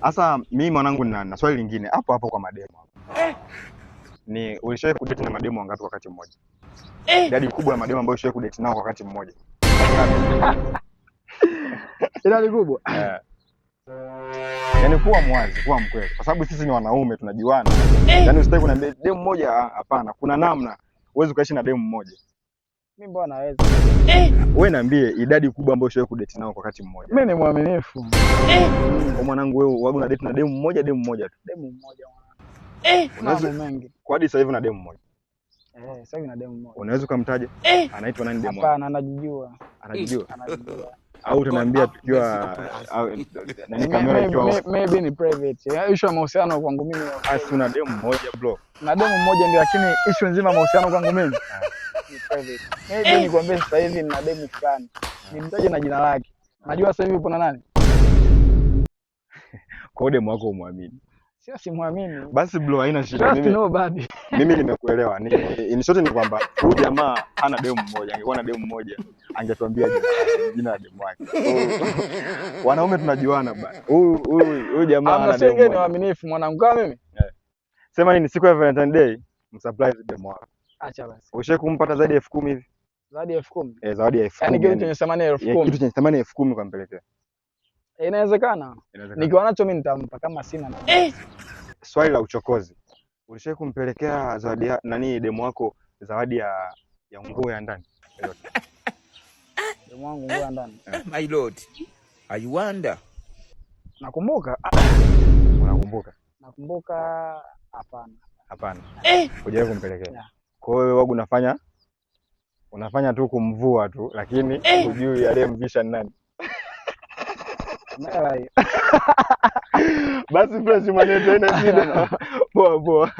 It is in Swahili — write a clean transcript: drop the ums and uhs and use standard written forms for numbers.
Sasa mimi mwanangu na swali lingine hapo hapo kwa mademo. Ni ulishawahi kudate na mademo wangapi wakati mmoja? Idadi kubwa ya mademo ambayo ulishawahi kudate nao kwa wakati mmoja. Idadi kubwa. Yaani kuwa mwazi, kuwa mkweli. Kwa sababu sisi ni wanaume tunajiwana. Yaani usitaki kuniambia demu mmoja, hapana. Kuna namna uweze kuishi na demu mmoja. Mimi mbona naweza? Wewe niambie idadi kubwa ambayo ushawahi kudate nao kwa wakati mmoja. Mimi ni mwaminifu. Kwa mwanangu wewe waga una date na demu mmoja tu. Demu mmoja mwanangu. Unaweza mengi. Kwa hadi sasa hivi na demu mmoja. Sasa hivi na demu mmoja. Unaweza kumtaja? Anaitwa nani demu? Hapana, anajijua. Anajijua. Au utaniambia tukiwa nani kamera ikiwa maybe ni private. Issue ya mahusiano kwangu mimi. Asi una demu mmoja bro. Na demu mmoja ndio, lakini issue nzima mahusiano kwangu mimi ni private. Maybe nikwambie sasa hivi nina demu fulani. Nimtaje na jina lake. Najua sasa hivi upo na nani? Kwa demu wako umwamini. Sio simwamini. Basi bro haina shida mimi nimekuelewa. In short ni kwamba huyu jamaa hana demu mmoja. Angekuwa na demu mmoja angetuambia jina la demu wake. Wanaume tunajuana bana. Huyu jamaa hana demu mmoja. Ni waaminifu mwanangu kama mimi. Sema nini siku ya Valentine Day msurprise demu wako. Acha basi. Ushawahi kumpata zaidi ya 10,000 hivi? Zaidi ya 10,000? Zaidi ya 10,000. Yaani kitu chenye thamani ya 10,000. Kitu chenye thamani ya 10,000 kampelekea. Inawezekana. Nikiwa nacho mimi nitampa, kama sina. Swali la uchokozi. Ulishawahi kumpelekea zawadi nani demu wako zawadi ya nguo ya ndani? Demu wangu nguo ya ndani. My lord. I wonder. Nakumbuka. Unakumbuka? Nakumbuka, hapana. Hapana. Hujawahi kumpelekea. Kwa hiyo wewe unafanya tu kumvua tu, lakini hujui aliyemvisha ni nani. Basi fresh mwanetu ina shida. Poa.